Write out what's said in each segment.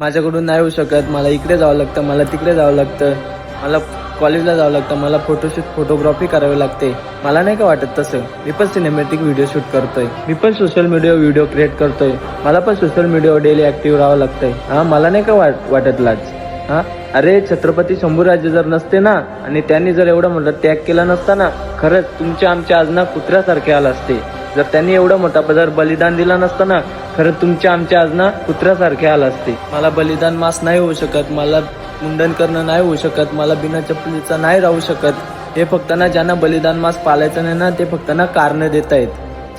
माझ्याकडून नाही होऊ शकत, मला इकडे जावं लागतं, मला तिकडे जावं लागतं, मला कॉलेजला जावं लागतं, मला फोटोग्राफी करावी लागते. मला नाही का वाटत तसं. मी पण सिनेमॅटिक व्हिडिओ शूट करतोय, मी पण सोशल मीडिया व्हिडिओ क्रिएट करतोय, मला पण सोशल मीडियावर डेली ऍक्टिव्ह राहावं लागतंय. मला नाही का वाटत लाज. अरे छत्रपती शंभूराजे जर नसते ना आणि त्यांनी जर एवढा मोठा त्याग केला नसता ना, खरंच तुमच्या आमच्या आज ना कुत्र्यासारखे आला असते. जर त्यांनी एवढा मोठा जर बलिदान दिला नसतं ना, खरंच तुमच्या आमच्या आज ना कुत्र्यासारखे आला असते. मला बलिदान मास नाही होऊ शकत, मला मुंडन करणं नाही होऊ शकत, मला बिना चपलीचा नाही राहू शकत. हे फक्त ना ज्यांना बलिदान मास पाळायचं नाही ना, ते फक्त ना कारण देत आहेत.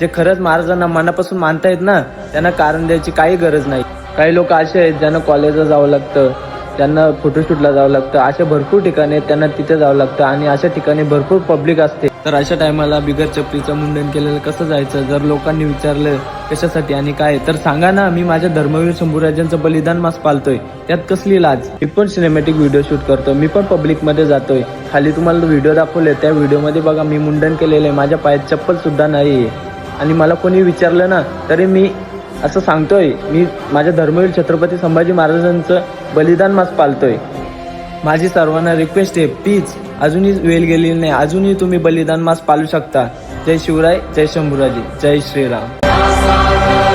जे खरंच महाराजांना मनापासून मानतायत ना, त्यांना कारण द्यायची काही गरज नाही. काही लोक असे आहेत ज्यांना कॉलेजला जावं लागतं, ज्यांना फोटोशूटला जावं लागतं, अशा भरपूर ठिकाणी त्यांना तिथे जावं लागतं आणि अशा ठिकाणी भरपूर पब्लिक असते. तर अशा टायमाला बिगर चपलीचं मुंडन केलेलं कसं जायचं? जर लोकांनी विचारलं कशासाठी आणि काय, तर सांगा ना, मी माझ्या धर्मवीर शंभूराजांचं बलिदान मास पाळतोय, त्यात कसली लाज. मी पण सिनेमॅटिक व्हिडिओ शूट करतो, मी पण पब्लिक मध्ये जातोय. खाली तुम्हाला व्हिडिओ दाखवले, त्या व्हिडिओमध्ये बघा मी मुंडन केलेलं आहे, माझ्या पायात चप्पल सुद्धा नाहीये. आणि मला कोणी विचारलं ना, तरी मी असं सांगतोय, मी माझ्या धर्मवीर छत्रपती संभाजी महाराजांचं बलिदान मास पाळतोय. माझी सर्वांना रिक्वेस्ट आहे, प्लीज अजूनही वेळ गेलेली नाही, अजूनही तुम्ही बलिदान मास पाळू शकता. जय शिवराय, जय शंभूराजे, जय श्रीराम.